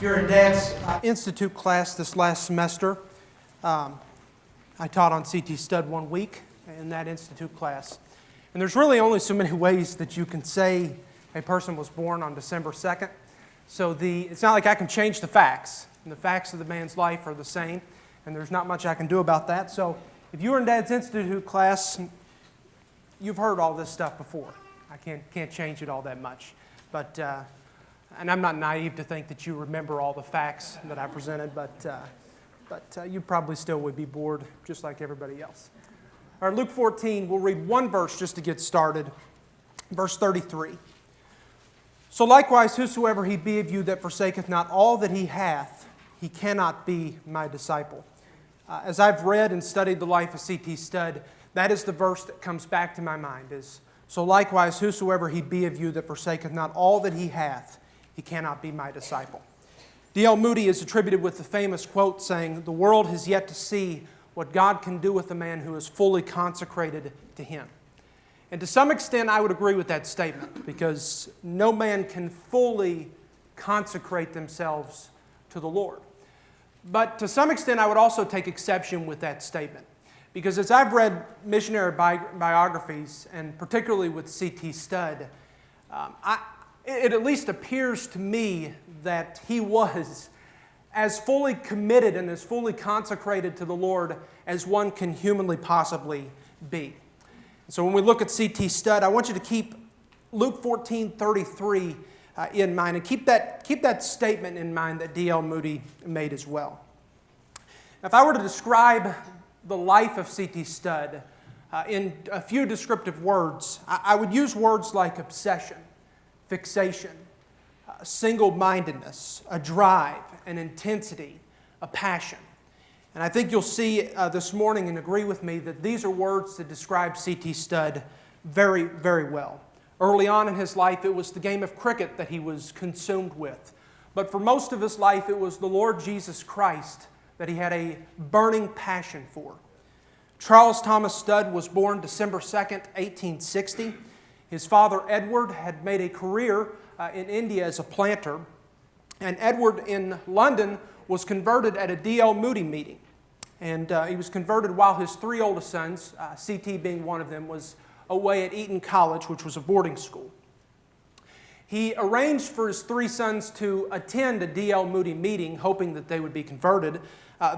During Dad's Institute class this last semester, I taught on CT Stud 1 week in that Institute class. And there's really only so many ways that you can say a person was born on December 2nd. So it's not like I can change the facts. And the facts of the man's life are the same, and there's not much I can do about that. So if you were in Dad's Institute class, you've heard all this stuff before. I can't change it all that much. But and I'm not naive to think that you remember all the facts that I presented, but you probably still would be bored just like everybody else. All right, Luke 14, we'll read one verse just to get started. Verse 33. So likewise, whosoever he be of you that forsaketh not all that he hath, he cannot be my disciple. As I've read and studied the life of C.T. Stud, that is the verse that comes back to my mind is, so likewise, whosoever he be of you that forsaketh not all that he hath, he cannot be my disciple. D.L. Moody is attributed with the famous quote saying, the world has yet to see what God can do with a man who is fully consecrated to Him. And to some extent, I would agree with that statement because no man can fully consecrate themselves to the Lord. But to some extent, I would also take exception with that statement. Because as I've read missionary biographies, and particularly with C.T. Stud, it at least appears to me that he was as fully committed and as fully consecrated to the Lord as one can humanly possibly be. So when we look at C.T. Stud, I want you to keep Luke 14:33 in mind, and keep that statement in mind that D.L. Moody made as well. Now, if I were to describe the life of C.T. Stud in a few descriptive words, I would use words like obsession, fixation, single-mindedness, a drive, an intensity, a passion. And I think you'll see this morning and agree with me that these are words that describe C.T. Stud very, very well. Early on in his life, it was the game of cricket that he was consumed with. But for most of his life, it was the Lord Jesus Christ that he had a burning passion for. Charles Thomas Stud was born December 2nd, 1860. His father, Edward, had made a career in India as a planter, and Edward in London was converted at a D.L. Moody meeting. And he was converted while his three oldest sons, C.T. being one of them, was away at Eton College, which was a boarding school. He arranged for his three sons to attend a D.L. Moody meeting, hoping that they would be converted.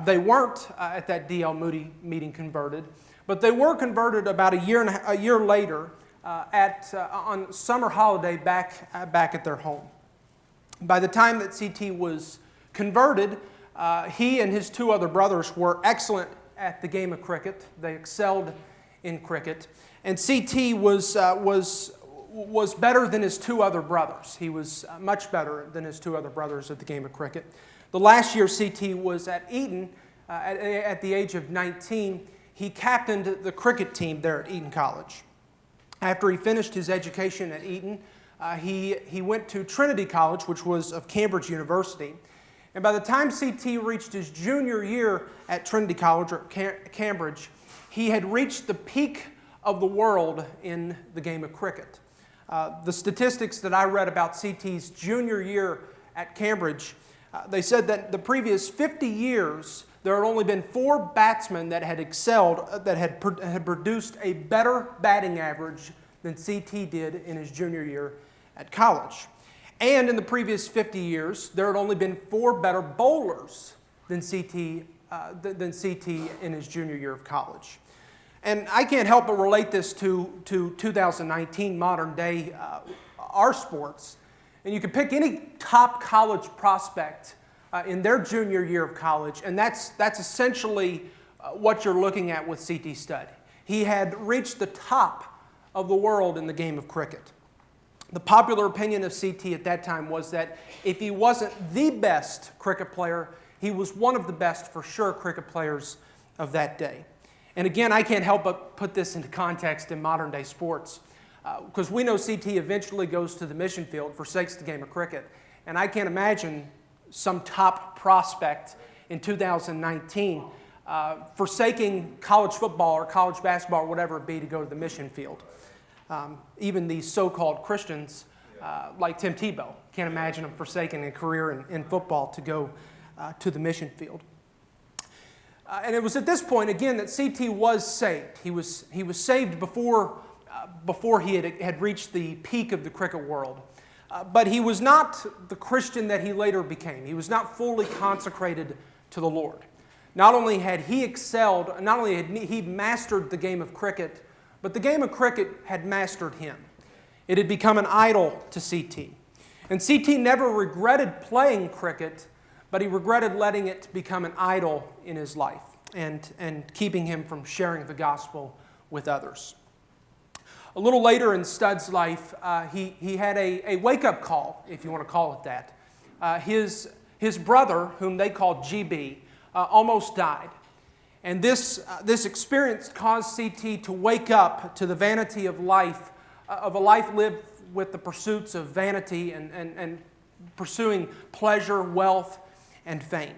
They weren't at that D.L. Moody meeting converted, but they were converted about a year later on summer holiday back at their home. By the time that C.T. was converted, he and his two other brothers were excellent at the game of cricket. They excelled in cricket. And C.T. was better than his two other brothers. He was much better than his two other brothers at the game of cricket. The last year C.T. was at Eton, at the age of 19, he captained the cricket team there at Eton College. After he finished his education at Eton, he went to Trinity College, which was of Cambridge University. And by the time C.T. reached his junior year at Trinity College, or Cambridge, he had reached the peak of the world in the game of cricket. The statistics that I read about C.T.'s junior year at Cambridge, they said that the previous 50 years, there had only been 4 batsmen that had excelled, that had produced a better batting average than C.T. did in his junior year at college. And in the previous 50 years, there had only been 4 better bowlers than C.T. in his junior year of college. And I can't help but relate this to 2019 modern day our sports. And you can pick any top college prospect in their junior year of college, and that's essentially what you're looking at with C.T. Stud. He had reached the top of the world in the game of cricket. The popular opinion of C.T. at that time was that if he wasn't the best cricket player, he was one of the best, for sure, cricket players of that day. And again, I can't help but put this into context in modern day sports, because we know C.T. eventually goes to the mission field, forsakes the game of cricket, and I can't imagine some top prospect in 2019 forsaking college football or college basketball or whatever it be to go to the mission field. Even these so-called Christians like Tim Tebow. Can't imagine him forsaking a career in football to go to the mission field. And it was at this point, again, that C.T. was saved. He was saved before he had reached the peak of the cricket world. But he was not the Christian that he later became. He was not fully consecrated to the Lord. Not only had he excelled, not only had he mastered the game of cricket, but the game of cricket had mastered him. It had become an idol to C.T. And C.T. never regretted playing cricket, but he regretted letting it become an idol in his life and keeping him from sharing the gospel with others. A little later in Stud's life, he had a wake-up call, if you want to call it that. His brother, whom they called GB, almost died. And this experience caused C.T. to wake up to the vanity of life, of a life lived with the pursuits of vanity and pursuing pleasure, wealth, and fame.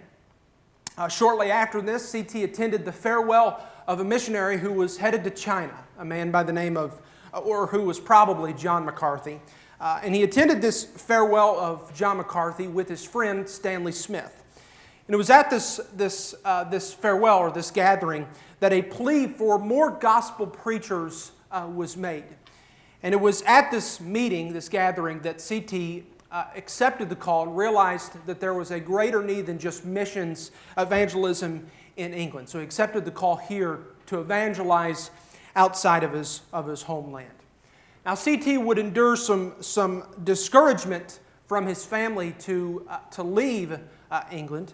Shortly after this, C.T. attended the farewell of a missionary who was headed to China, a man by the name of, or who was probably John McCarthy. And he attended this farewell of John McCarthy with his friend Stanley Smith. And it was at this farewell or this gathering that a plea for more gospel preachers was made. And it was at this meeting, this gathering, that C.T. Accepted the call and realized that there was a greater need than just missions evangelism in England. So he accepted the call here to evangelize outside of his homeland. Now C.T. would endure some discouragement from his family to leave England.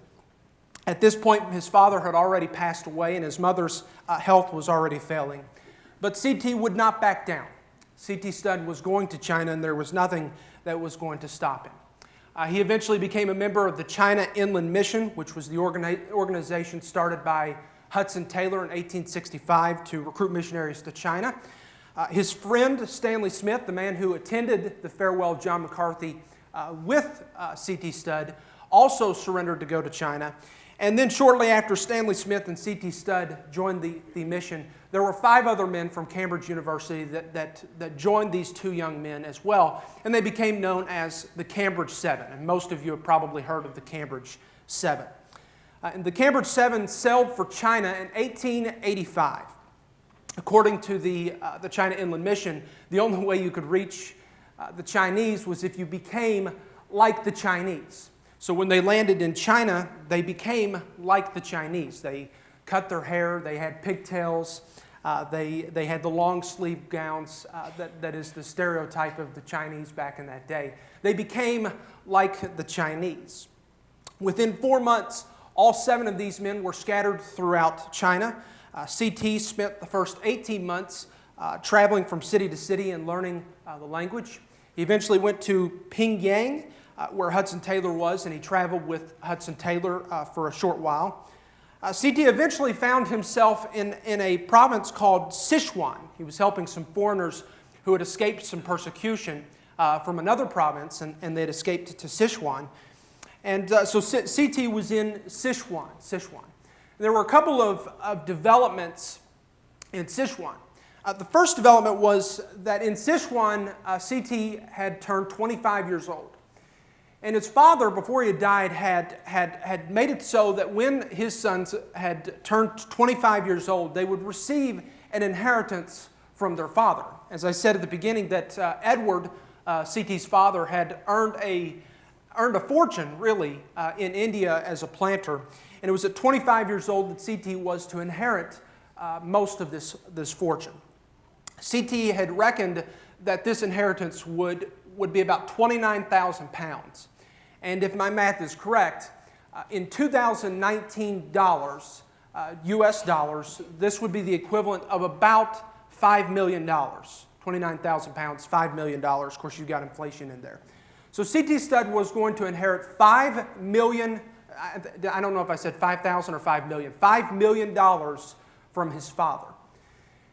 At this point, his father had already passed away and his mother's health was already failing. But C.T. would not back down. C.T. Studd was going to China and there was nothing that was going to stop him. He eventually became a member of the China Inland Mission, which was the organization started by Hudson Taylor in 1865 to recruit missionaries to China. His friend Stanley Smith, the man who attended the farewell of John McCarthy with C.T. Studd, also surrendered to go to China. And then shortly after Stanley Smith and C.T. Studd joined the mission, there were 5 other men from Cambridge University that joined these 2 young men as well, and they became known as the Cambridge Seven. And most of you have probably heard of the Cambridge Seven. And the Cambridge Seven sailed for China in 1885. According to the China Inland Mission, the only way you could reach the Chinese was if you became like the Chinese. So when they landed in China, they became like the Chinese. They cut their hair, they had pigtails, they had the long sleeve gowns that is the stereotype of the Chinese back in that day. They became like the Chinese. Within 4 months, all 7 of these men were scattered throughout China. C.T. spent the first 18 months traveling from city to city and learning the language. He eventually went to Pyongyang, where Hudson Taylor was, and he traveled with Hudson Taylor for a short while. C.T. eventually found himself in a province called Sichuan. He was helping some foreigners who had escaped some persecution from another province, and they had escaped to Sichuan. And so C.T. was in Sichuan. There were a couple of developments in Sichuan. The first development was that in Sichuan, C.T. had turned 25 years old. And his father, before he had died, had made it so that when his sons had turned 25 years old, they would receive an inheritance from their father. As I said at the beginning, that Edward, C.T.'s father, had earned a fortune, really, in India as a planter. And it was at 25 years old that C.T. was to inherit most of this fortune. C.T. had reckoned that this inheritance would be about 29,000 pounds. And if my math is correct, in 2019 dollars, US dollars, this would be the equivalent of about $5 million. 29,000 pounds, $5 million. Of course, you've got inflation in there. So C.T. Studd was going to inherit $5 million, I don't know if I said 5,000 or 5 million, $5 million from his father.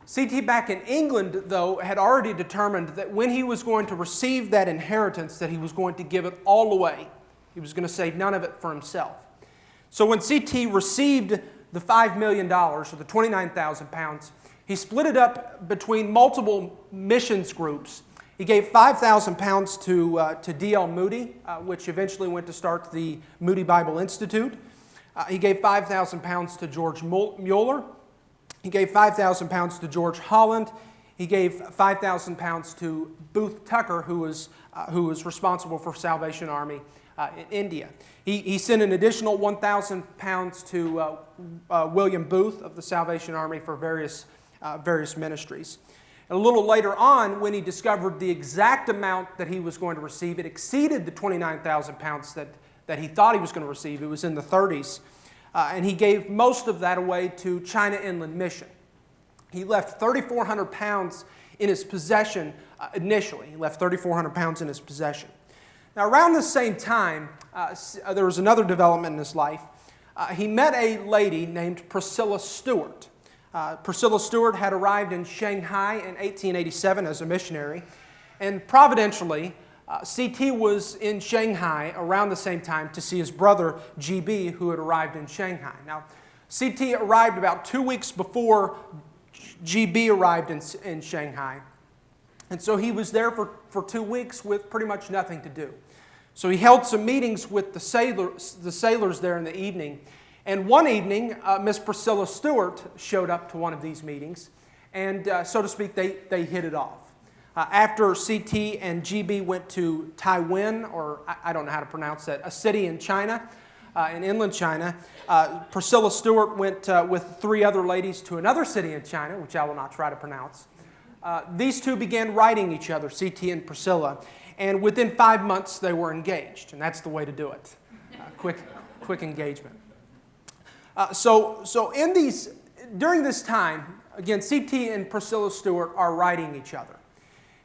C.T. back in England, though, had already determined that when he was going to receive that inheritance, that he was going to give it all away. He was going to save none of it for himself. So when C.T. received the $5 million, or the 29,000 pounds, he split it up between multiple missions groups, He gave 5,000 pounds to D.L. Moody, which eventually went to start the Moody Bible Institute. He gave 5,000 pounds to George Mueller. He gave 5,000 pounds to George Holland. He gave 5,000 pounds to Booth Tucker, who was responsible for Salvation Army in India. He sent an additional 1,000 pounds to William Booth of the Salvation Army for various ministries. And a little later on, when he discovered the exact amount that he was going to receive, it exceeded the 29,000 pounds that he thought he was going to receive. It was in the 30s. And he gave most of that away to China Inland Mission. He left 3,400 pounds in his possession initially. He left 3,400 pounds in his possession. Now, around the same time, there was another development in his life. He met a lady named Priscilla Stewart. Priscilla Stewart had arrived in Shanghai in 1887 as a missionary, and providentially, C.T. was in Shanghai around the same time to see his brother G.B., who had arrived in Shanghai. Now, C.T. arrived about 2 weeks before G.B. arrived in Shanghai, and so he was there for 2 weeks with pretty much nothing to do. So he held some meetings with the sailors there in the evening. And one evening, Miss Priscilla Stewart showed up to one of these meetings, and so to speak, they hit it off. After C.T. and G.B. went to Taiwan, or I don't know how to pronounce that, a city in China, in inland China, Priscilla Stewart went with 3 other ladies to another city in China, which I will not try to pronounce. These two began writing each other, C.T. and Priscilla, and within 5 months they were engaged, and that's the way to do it. Quick engagement. During this time, again, C.T. and Priscilla Stewart are writing each other.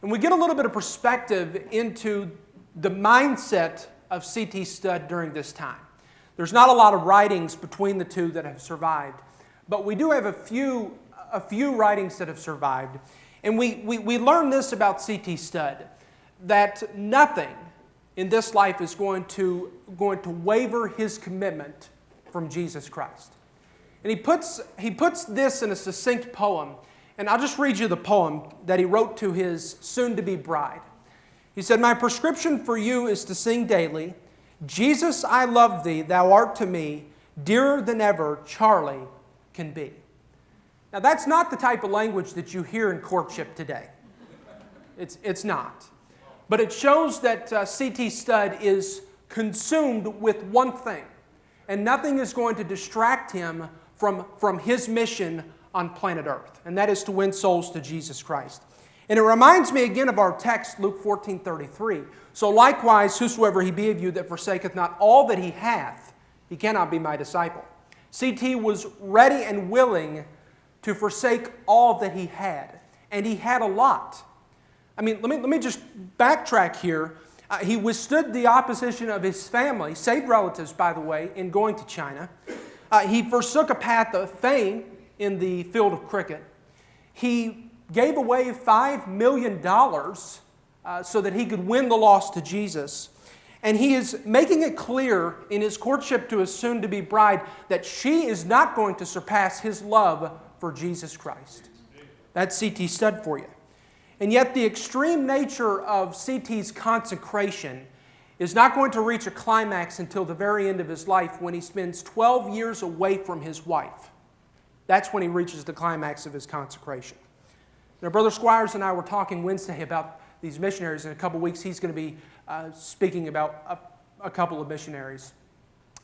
And we get a little bit of perspective into the mindset of C.T. Studd during this time. There's not a lot of writings between the two that have survived, but we do have a few writings that have survived. And we learn this about C.T. Studd, that nothing in this life is going to waver his commitment from Jesus Christ. And he puts this in a succinct poem, and I'll just read you the poem that he wrote to his soon-to-be bride. He said, "My prescription for you is to sing daily, 'Jesus, I love thee, thou art to me, dearer than ever Charlie can be.'" Now that's not the type of language that you hear in courtship today. It's not. But it shows that C.T. Studd is consumed with one thing, and nothing is going to distract him from his mission on planet Earth, and that is to win souls to Jesus Christ. And it reminds me again of our text, Luke 14:33. "So likewise, whosoever he be of you that forsaketh not all that he hath, he cannot be my disciple." C.T. was ready and willing to forsake all that he had, and he had a lot. I mean, let me just backtrack here. He withstood the opposition of his family, saved relatives, by the way, in going to China. He forsook a path of fame in the field of cricket. He gave away $5 million so that he could win the lost to Jesus. And he is making it clear in his courtship to his soon-to-be bride that she is not going to surpass his love for Jesus Christ. That's C.T. Studd for you. And yet the extreme nature of C.T.'s consecration is not going to reach a climax until the very end of his life, when he spends 12 years away from his wife. That's when he reaches the climax of his consecration. Now, Brother Squires and I were talking Wednesday about these missionaries. In a couple weeks, he's going to be speaking about a couple of missionaries.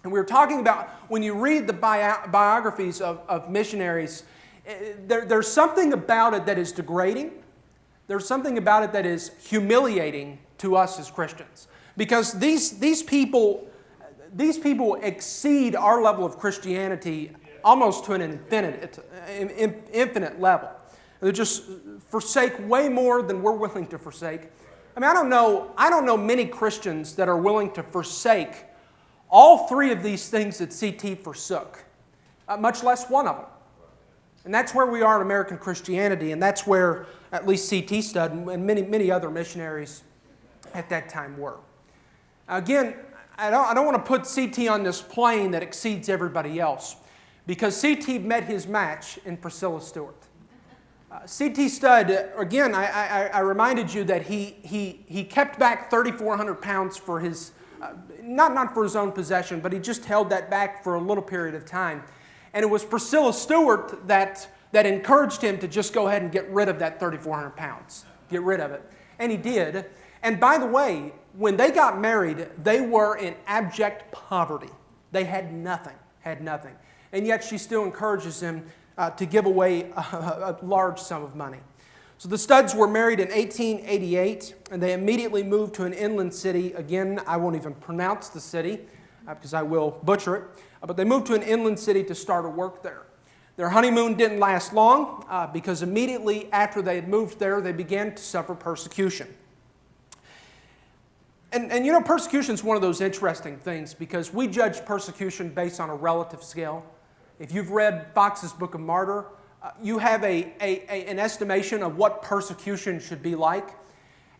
And we were talking about, when you read the biographies of missionaries, there's something about it that is degrading. There's something about it that is humiliating to us as Christians. Because these people exceed our level of Christianity almost to an infinite level. They just forsake way more than we're willing to forsake. I mean, I don't know many Christians that are willing to forsake all 3 of these things that C.T. forsook, much less one of them. And that's where we are in American Christianity, and that's where at least C.T. Studd and many other missionaries at that time were. Again, I don't want to put C.T. on this plane that exceeds everybody else, because C.T. met his match in Priscilla Stewart. C.T. Studd, again, I reminded you that he kept back 3,400 pounds for his, not for his own possession, but he just held that back for a little period of time. And it was Priscilla Stewart that encouraged him to just go ahead and get rid of that 3,400 pounds. Get rid of it. And he did. And by the way, when they got married, they were in abject poverty. They had nothing, And yet she still encourages him to give away a large sum of money. So the Studds were married in 1888, and they immediately moved to an inland city. Again, I won't even pronounce the city because I will butcher it. But they moved to an inland city to start a work there. Their honeymoon didn't last long because immediately after they had moved there, they began to suffer persecution. And you know, persecution is one of those interesting things because we judge persecution based on a relative scale. If you've read Fox's Book of Martyr, you have an estimation of what persecution should be like.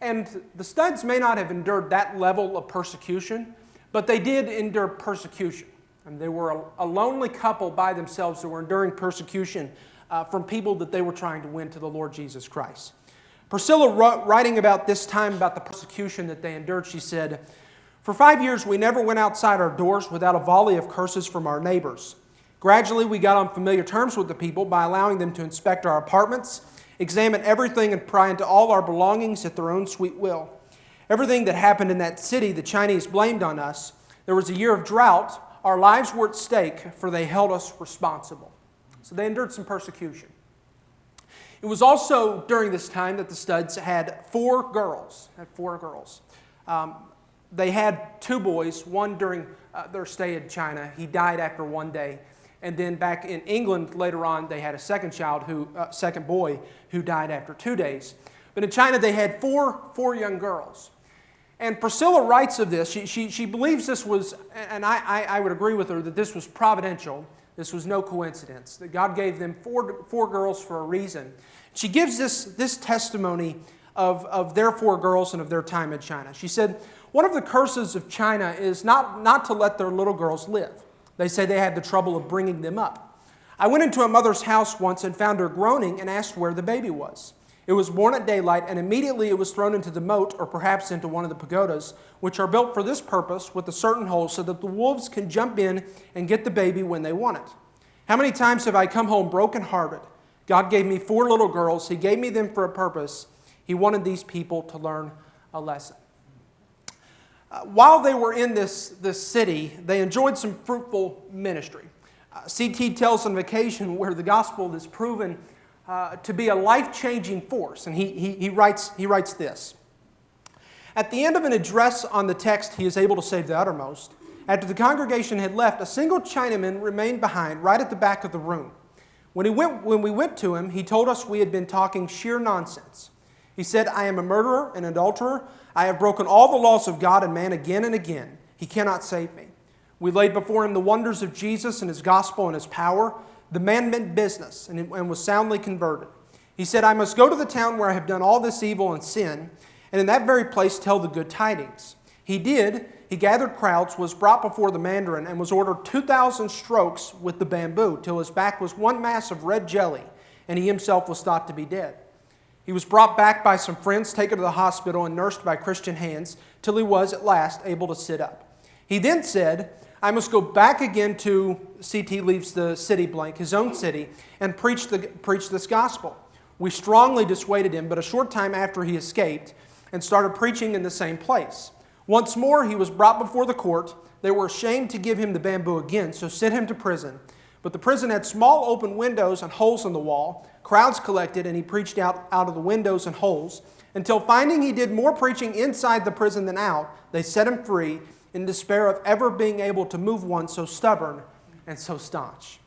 And the Studds may not have endured that level of persecution, but they did endure persecution. And they were a lonely couple by themselves who were enduring persecution from people that they were trying to win to the Lord Jesus Christ. Priscilla, writing about this time, about the persecution that they endured, she said, "For 5 years we never went outside our doors without a volley of curses from our neighbors. Gradually we got on familiar terms with the people by allowing them to inspect our apartments, examine everything and pry into all our belongings at their own sweet will. Everything that happened in that city the Chinese blamed on us. There was a year of drought. Our lives were at stake, for they held us responsible." So they endured some persecution. It was also during this time that the Studds had four girls. They had two boys, one during their stay in China. He died after one day. And then back in England later on, they had a second boy who died after 2 days. But in China, they had four young girls. And Priscilla writes of this. She believes this was, and I would agree with her, that this was providential. This was no coincidence, that God gave them four girls for a reason. She gives this testimony of their four girls and of their time in China. She said, "One of the curses of China is not to let their little girls live. They say they had the trouble of bringing them up. I went into a mother's house once and found her groaning and asked where the baby was. It was born at daylight, and immediately it was thrown into the moat or perhaps into one of the pagodas, which are built for this purpose with a certain hole so that the wolves can jump in and get the baby when they want it. How many times have I come home brokenhearted? God gave me 4 little girls. He gave me them for a purpose. He wanted these people to learn a lesson." While they were in this city, they enjoyed some fruitful ministry. C.T. tells on occasion where the gospel is proven to be a life-changing force. And he writes this. At the end of an address on the text, he is able to save the uttermost. After the congregation had left, a single Chinaman remained behind right at the back of the room. When we went to him, he told us we had been talking sheer nonsense. He said, "I am a murderer, an adulterer. I have broken all the laws of God and man again and again. He cannot save me." We laid before him the wonders of Jesus and his gospel and his power. The man meant business and was soundly converted. He said, "I must go to the town where I have done all this evil and sin, and in that very place tell the good tidings." He did. He gathered crowds, was brought before the mandarin, and was ordered 2,000 strokes with the bamboo till his back was one mass of red jelly, and he himself was thought to be dead. He was brought back by some friends, taken to the hospital, and nursed by Christian hands till he was at last able to sit up. He then said, "I must go back again to," C.T. leaves the city blank, his own city, "and preach this gospel." We strongly dissuaded him, but a short time after he escaped and started preaching in the same place. Once more he was brought before the court. They were ashamed to give him the bamboo again, so sent him to prison. But the prison had small open windows and holes in the wall. Crowds collected, and he preached out of the windows and holes, until finding he did more preaching inside the prison than out, they set him free in despair of ever being able to move one so stubborn and so staunch.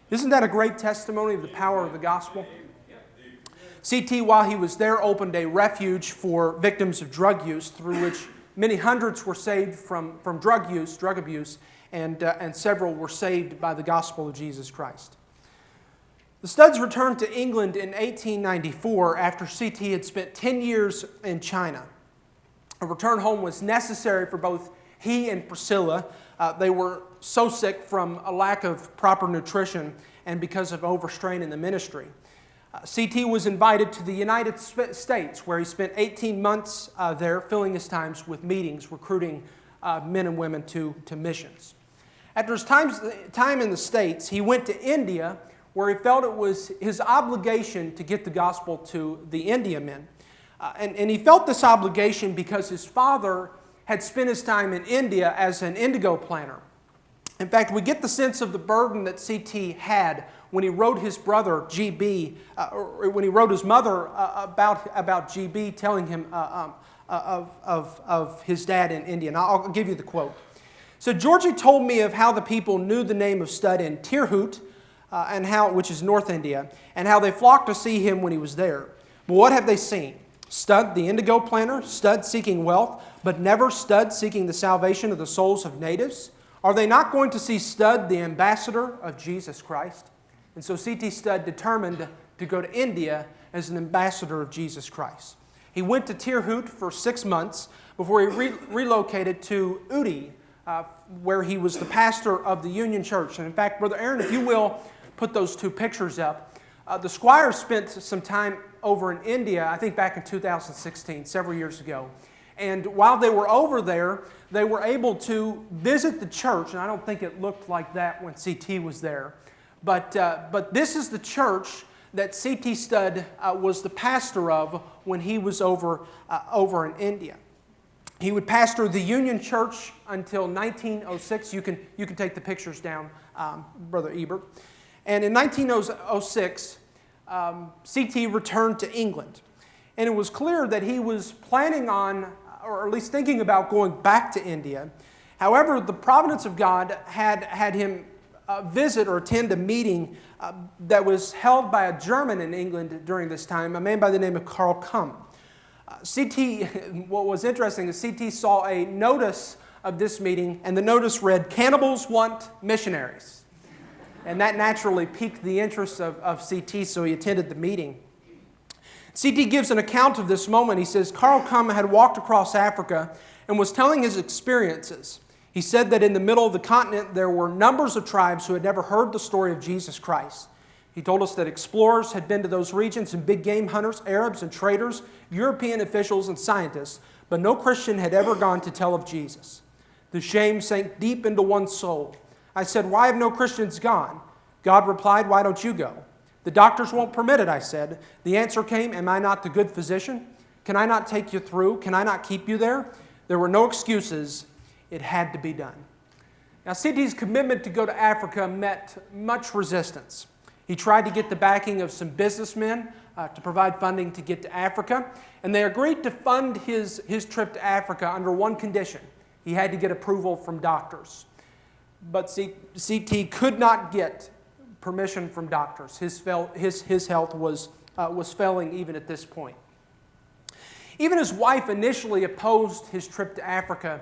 Isn't that a great testimony of the power of the gospel? C.T., while he was there, opened a refuge for victims of drug use, through which many hundreds were saved from drug abuse, and several were saved by the gospel of Jesus Christ. The Studds returned to England in 1894 after C.T. had spent 10 years in China. A return home was necessary for both he and Priscilla. They were so sick from a lack of proper nutrition and because of overstrain in the ministry. CT was invited to the United States, where he spent 18 months there, filling his times with meetings, recruiting men and women to missions. After his time in the States, he went to India, where he felt it was his obligation to get the gospel to the India men. And he felt this obligation because his father had spent his time in India as an indigo planter. In fact, we get the sense of the burden that C.T. had when he wrote his brother, G.B., or when he wrote his mother about G.B., telling him of his dad in India. And I'll give you the quote. So, Georgie told me of how the people knew the name of Stud in Tirhut, which is North India, and how they flocked to see him when he was there. But what have they seen? Stud, the indigo planter, Stud seeking wealth, but never Stud seeking the salvation of the souls of natives? Are they not going to see Stud, the ambassador of Jesus Christ? And so C.T. Stud determined to go to India as an ambassador of Jesus Christ. He went to Tirhut for 6 months before he relocated to Uti, where he was the pastor of the Union Church. And in fact, Brother Aaron, if you will, put those two pictures up. The Squires spent some time over in India, I think back in 2016, several years ago. And while they were over there, they were able to visit the church, and I don't think it looked like that when C.T. was there. But this is the church that C.T. Stud was the pastor of when he was over in India. He would pastor the Union Church until 1906. You can take the pictures down, Brother Ebert. And in 1906, C.T. returned to England. And it was clear that he was planning on, or at least thinking about, going back to India. However, the providence of God had him visit or attend a meeting that was held by a German in England during this time, a man by the name of Karl Kumm. What was interesting is C.T. saw a notice of this meeting, and the notice read, "Cannibals want missionaries." And that naturally piqued the interest of C.T., so he attended the meeting. C.T. gives an account of this moment. He says, Karl Kumm had walked across Africa and was telling his experiences. He said that in the middle of the continent there were numbers of tribes who had never heard the story of Jesus Christ. He told us that explorers had been to those regions and big game hunters, Arabs and traders, European officials and scientists, but no Christian had ever gone to tell of Jesus. The shame sank deep into one's soul. I said, "Why have no Christians gone?" God replied, "Why don't you go?" "The doctors won't permit it," I said. The answer came, "Am I not the good physician? Can I not take you through? Can I not keep you there?" There were no excuses. It had to be done. Now, C.T.'s commitment to go to Africa met much resistance. He tried to get the backing of some businessmen to provide funding to get to Africa, and they agreed to fund his trip to Africa under one condition. He had to get approval from doctors. But C.T. could not get permission from doctors. His health was failing even at this point. Even his wife initially opposed his trip to Africa,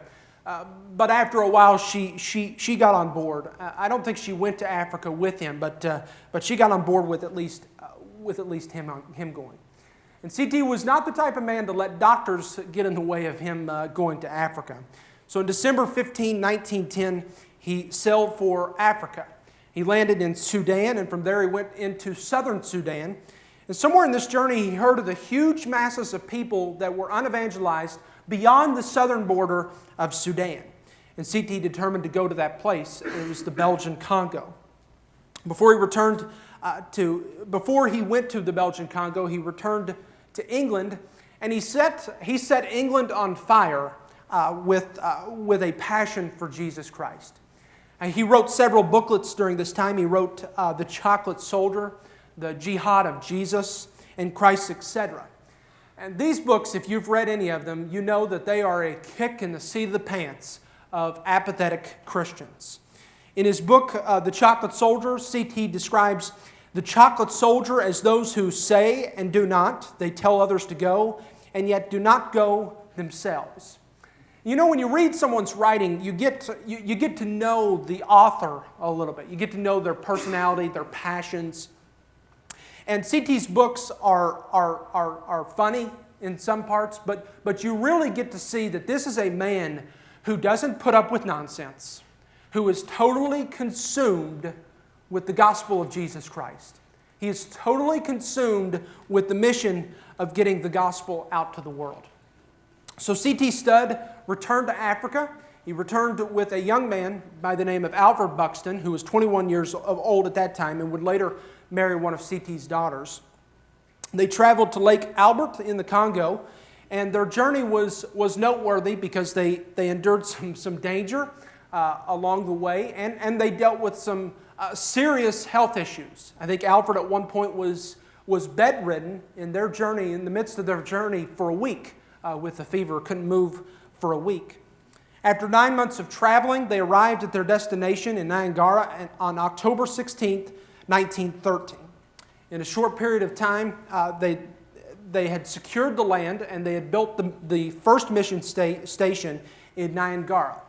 but after a while she got on board. I don't think she went to Africa with him, but she got on board with at least him going. And C.T. was not the type of man to let doctors get in the way of him going to Africa. So on December 15, 1910, he sailed for Africa. He landed in Sudan, and from there he went into southern Sudan. And somewhere in this journey, he heard of the huge masses of people that were unevangelized beyond the southern border of Sudan. And C.T. determined to go to that place. It was the Belgian Congo. Before he went to the Belgian Congo, he returned to England, and he set England on fire with a passion for Jesus Christ. He wrote several booklets during this time. He wrote The Chocolate Soldier, The Jihad of Jesus, and Christ, etc. And these books, if you've read any of them, you know that they are a kick in the seat of the pants of apathetic Christians. In his book, The Chocolate Soldier, C.T. describes the chocolate soldier as those who say and do not. They tell others to go, and yet do not go themselves. You know, when you read someone's writing, you get to know the author a little bit. You get to know their personality, their passions. And C.T.'s books are funny in some parts, but you really get to see that this is a man who doesn't put up with nonsense, who is totally consumed with the gospel of Jesus Christ. He is totally consumed with the mission of getting the gospel out to the world. So C.T. Studd returned to Africa. He returned with a young man by the name of Alfred Buxton, who was 21 years old at that time and would later marry one of C.T.'s daughters. They traveled to Lake Albert in the Congo, and their journey was noteworthy because they endured some danger along the way, and they dealt with some serious health issues. I think Alfred at one point was bedridden in their journey, in the midst of their journey, for a week with a fever, couldn't move for a week. After 9 months of traveling, they arrived at their destination in Niangara on October 16th, 1913. In a short period of time, they had secured the land and they had built the first mission station in Niangara.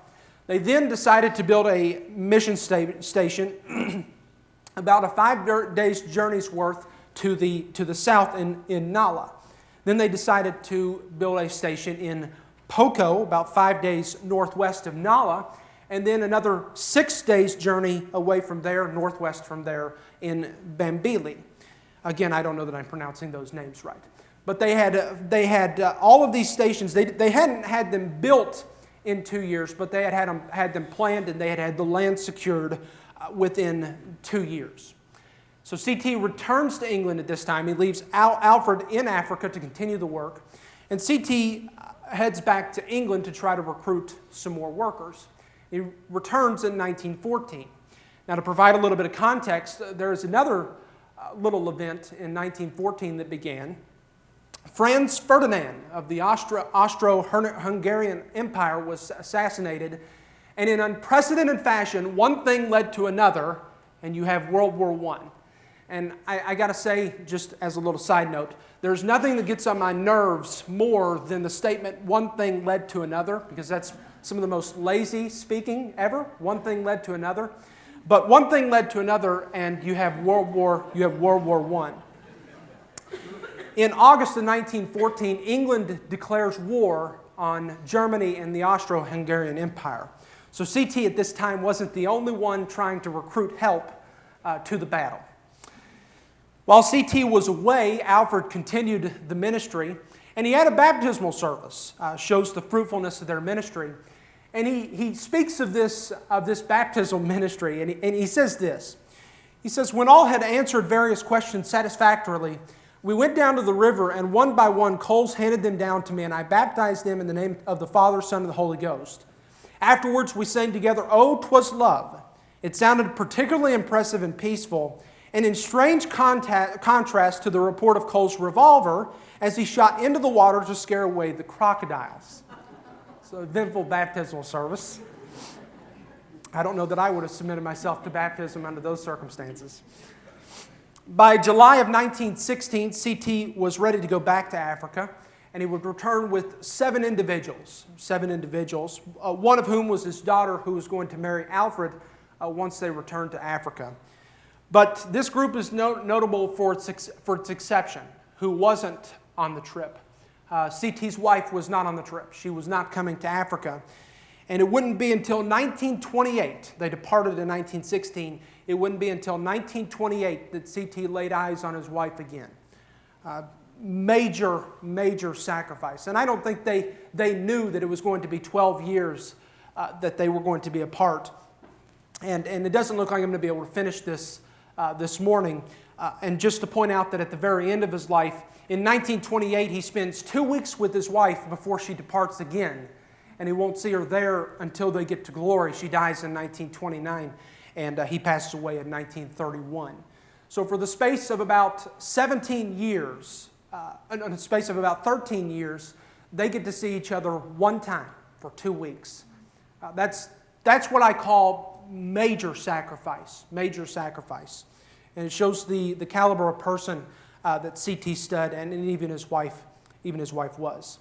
They then decided to build a mission station about a 5 days journey's worth to the south in Nala. Then they decided to build a station in Poko, about 5 days northwest of Nala, and then another 6 days journey away from there, northwest from there, in Bambili. Again, I don't know that I'm pronouncing those names right. But they had all of these stations. They hadn't had them built in 2 years, but they had them planned, and they had the land secured within 2 years. So C.T. returns to England at this time. He leaves Alfred in Africa to continue the work, and C.T. heads back to England to try to recruit some more workers. He returns in 1914. Now, to provide a little bit of context, there is another little event in 1914 that began. Franz Ferdinand of the Austro-Hungarian Empire was assassinated, and in unprecedented fashion, one thing led to another, and you have World War I. And I got to say, just as a little side note, there's nothing that gets on my nerves more than the statement, one thing led to another, because that's some of the most lazy speaking ever. One thing led to another. But one thing led to another, and you have World War I. In August of 1914, England declares war on Germany and the Austro-Hungarian Empire. So C.T. at this time wasn't the only one trying to recruit help to the battle. While C.T. was away, Alfred continued the ministry, and he had a baptismal service, shows the fruitfulness of their ministry. And he speaks of this baptismal ministry, and he says this. He says, "When all had answered various questions satisfactorily, we went down to the river, and one by one Coles handed them down to me, and I baptized them in the name of the Father, Son, and the Holy Ghost. Afterwards we sang together, 'Oh, 'Twas Love.' It sounded particularly impressive and peaceful, and in strange contrast to the report of Cole's revolver as he shot into the water to scare away the crocodiles." So, eventful baptismal service. I don't know that I would have submitted myself to baptism under those circumstances. By July of 1916, C.T. was ready to go back to Africa, and he would return with seven individuals, one of whom was his daughter, who was going to marry Alfred once they returned to Africa. But this group is notable for its exception, who wasn't on the trip. C.T.'s wife was not on the trip. She was not coming to Africa. And it wouldn't be until 1928, they departed in 1916, it wouldn't be until 1928 that C.T. laid eyes on his wife again. Major sacrifice. And I don't think they knew that it was going to be 12 years that they were going to be apart. And it doesn't look like I'm going to be able to finish this morning. And just to point out that at the very end of his life, in 1928, he spends 2 weeks with his wife before she departs again. And he won't see her there until they get to glory. She dies in 1929, and he passes away in 1931. So for the space of about 17 years, in the space of about 13 years, they get to see each other one time for 2 weeks. That's what I call major sacrifice. And it shows the caliber of person that C.T. Studd and even his wife was.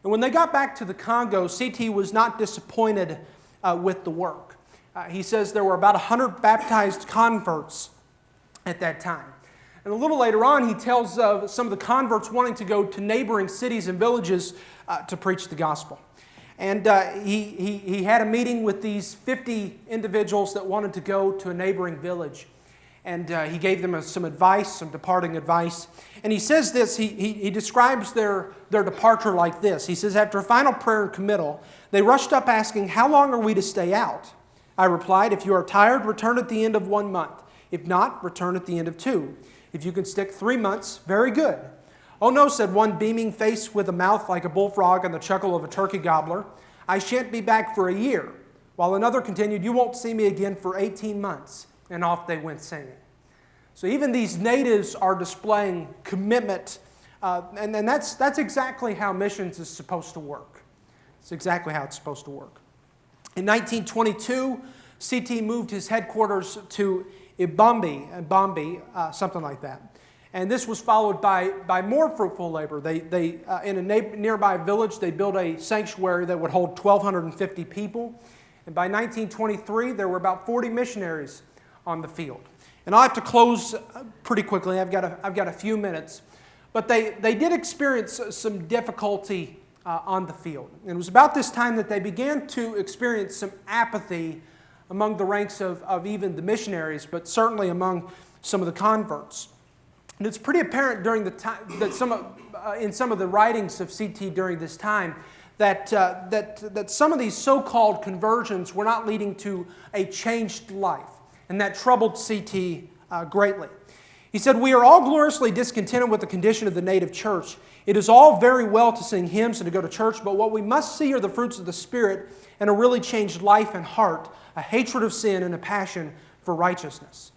And when they got back to the Congo, C.T. was not disappointed with the work. He says there were about 100 baptized converts at that time. And a little later on, he tells of some of the converts wanting to go to neighboring cities and villages to preach the gospel. And he had a meeting with these 50 individuals that wanted to go to a neighboring village. and he gave them some advice, some departing advice. And he says this, he describes their departure like this. He says, after a final prayer and committal, they rushed up asking, "How long are we to stay out?" I replied, "If you are tired, return at the end of 1 month. If not, return at the end of 2. If you can stick 3 months, very good." "Oh no," said one beaming face with a mouth like a bullfrog and the chuckle of a turkey gobbler. "I shan't be back for a year." While another continued, "You won't see me again for 18 months. And off they went singing. So even these natives are displaying commitment, and that's exactly how missions is supposed to work. It's exactly how it's supposed to work. In 1922, CT moved his headquarters to Ibambi, something like that. And this was followed by more fruitful labor. They in a nearby village, they built a sanctuary that would hold 1,250 people. And by 1923, there were about 40 missionaries on the field. And I'll have to close pretty quickly. I've got a few minutes. But they did experience some difficulty on the field. And it was about this time that they began to experience some apathy among the ranks of even the missionaries, but certainly among some of the converts. And it's pretty apparent during the time that in some of the writings of CT during this time that some of these so-called conversions were not leading to a changed life. And that troubled CT greatly. He said, "We are all gloriously discontented with the condition of the native church. It is all very well to sing hymns and to go to church, but what we must see are the fruits of the Spirit and a really changed life and heart, a hatred of sin and a passion for righteousness."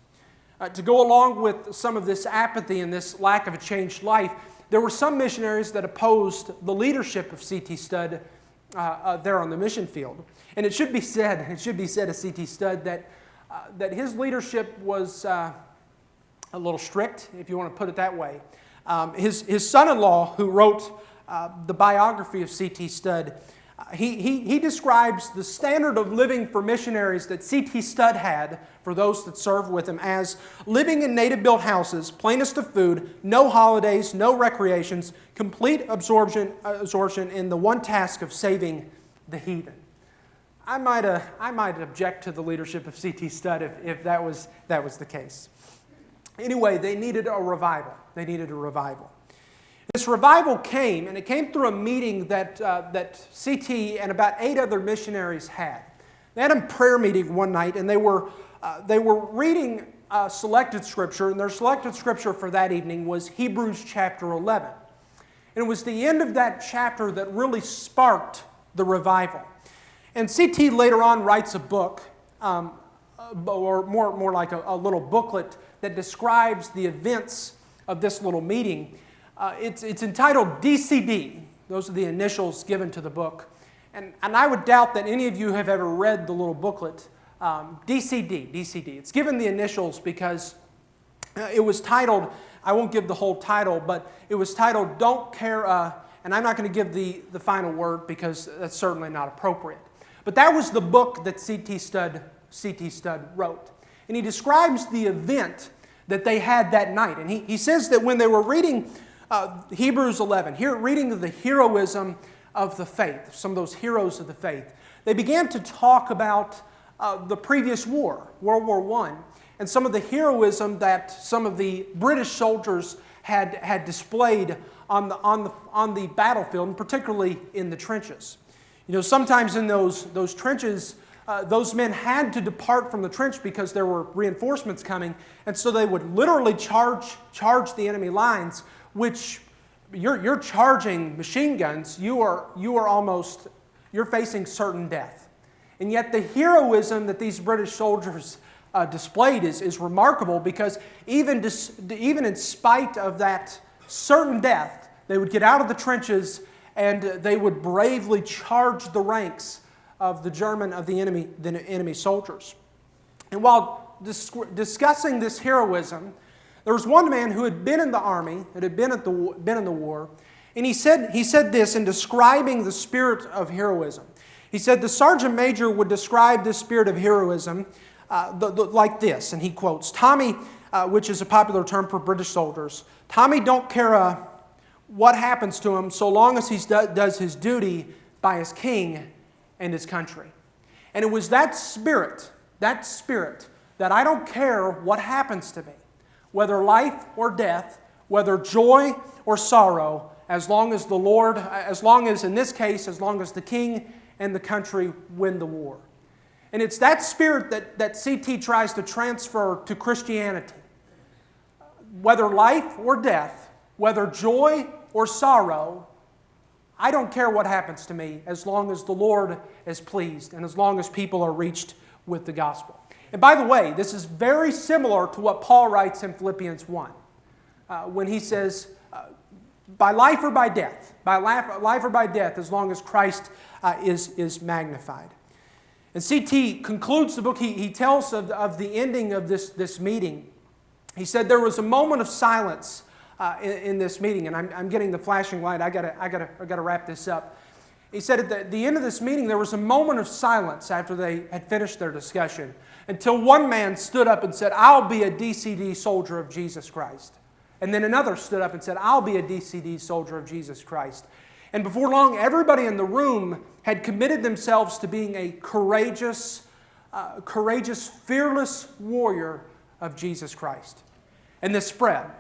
To go along with some of this apathy and this lack of a changed life, there were some missionaries that opposed the leadership of C.T. Studd there on the mission field. And it should be said of C.T. Studd that his leadership was a little strict, if you want to put it that way. His son-in-law, who wrote the biography of C.T. Studd, he describes the standard of living for missionaries that C.T. Studd had for those that served with him as living in native-built houses, plainest of food, no holidays, no recreations, complete absorption in the one task of saving the heathen. I might object to the leadership of C.T. Studd if that was the case. Anyway, they needed a revival. They needed a revival. This revival came, and it came through a meeting that CT and about 8 other missionaries had. They had a prayer meeting one night, and they were reading selected scripture, and their selected scripture for that evening was Hebrews chapter 11. And it was the end of that chapter that really sparked the revival. And CT later on writes a book, or more like a little booklet that describes the events of this little meeting. It's entitled DCD. Those are the initials given to the book. And I would doubt that any of you have ever read the little booklet. DCD. It's given the initials because it was titled, I won't give the whole title, but it was titled Don't Care, and I'm not going to give the final word because that's certainly not appropriate. But that was the book that C.T. Studd wrote. And he describes the event that they had that night. And he says that when they were reading Hebrews 11, reading of the heroism of the faith, some of those heroes of the faith, they began to talk about the previous war, World War I, and some of the heroism that some of the British soldiers had displayed on the battlefield, and particularly in the trenches. You know, sometimes in those trenches, those men had to depart from the trench because there were reinforcements coming, and so they would literally charge the enemy lines, which you're charging machine guns. You're facing certain death, and yet the heroism that these British soldiers displayed is remarkable because even in spite of that certain death, they would get out of the trenches and they would bravely charge the ranks of the enemy soldiers. And while discussing this heroism, there was one man who had been in the army, that had been in the war, and he said this in describing the spirit of heroism. He said the sergeant major would describe this spirit of heroism like this, and he quotes, "Tommy," which is a popular term for British soldiers, "Tommy don't care what happens to him so long as he does his duty by his king and his country." And it was that spirit that I don't care what happens to me, whether life or death, whether joy or sorrow, as long as the Lord, as long as, in this case, as long as the king and the country win the war. And it's that spirit that C.T. tries to transfer to Christianity. Whether life or death, whether joy or sorrow, I don't care what happens to me as long as the Lord is pleased and as long as people are reached with the gospel. And by the way, this is very similar to what Paul writes in Philippians 1 when he says, by life or by death, by life or by death, as long as Christ is magnified. And C.T. concludes the book. He tells of the ending of this meeting. He said there was a moment of silence in this meeting, and I'm getting the flashing light. I gotta wrap this up. He said at the end of this meeting there was a moment of silence after they had finished their discussion, until one man stood up and said, "I'll be a DCD soldier of Jesus Christ." And then another stood up and said, "I'll be a DCD soldier of Jesus Christ." And before long, everybody in the room had committed themselves to being a courageous, fearless warrior of Jesus Christ. And this spread.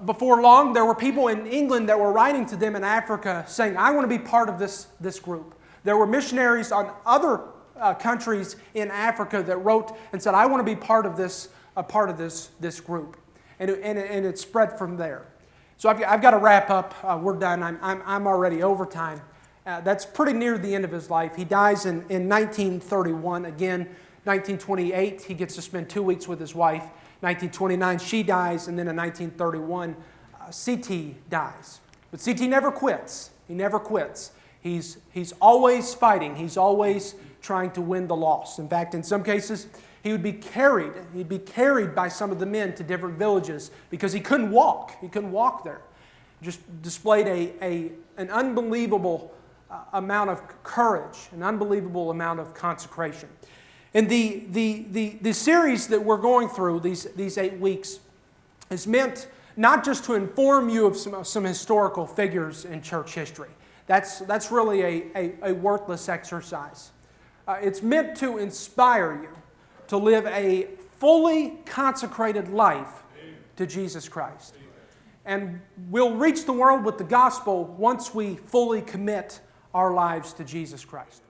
Before long, there were people in England that were writing to them in Africa saying, "I want to be part of this group." There were missionaries on other countries in Africa that wrote and said, "I want to be part of this group." And it spread from there. So I've got to wrap up. We're done. I'm already over time. That's pretty near the end of his life. He dies in 1931. Again, 1928, he gets to spend 2 weeks with his wife. 1929, she dies. And then in 1931, C.T. dies. But C.T. never quits. He never quits. He's always fighting. He's always trying to win the lost. In fact, in some cases, he'd be carried by some of the men to different villages because he couldn't walk. He couldn't walk there. Just displayed an unbelievable amount of courage, an unbelievable amount of consecration. And the series that we're going through, these 8 weeks, is meant not just to inform you of some historical figures in church history. That's really a worthless exercise. It's meant to inspire you to live a fully consecrated life to Jesus Christ. And we'll reach the world with the gospel once we fully commit our lives to Jesus Christ.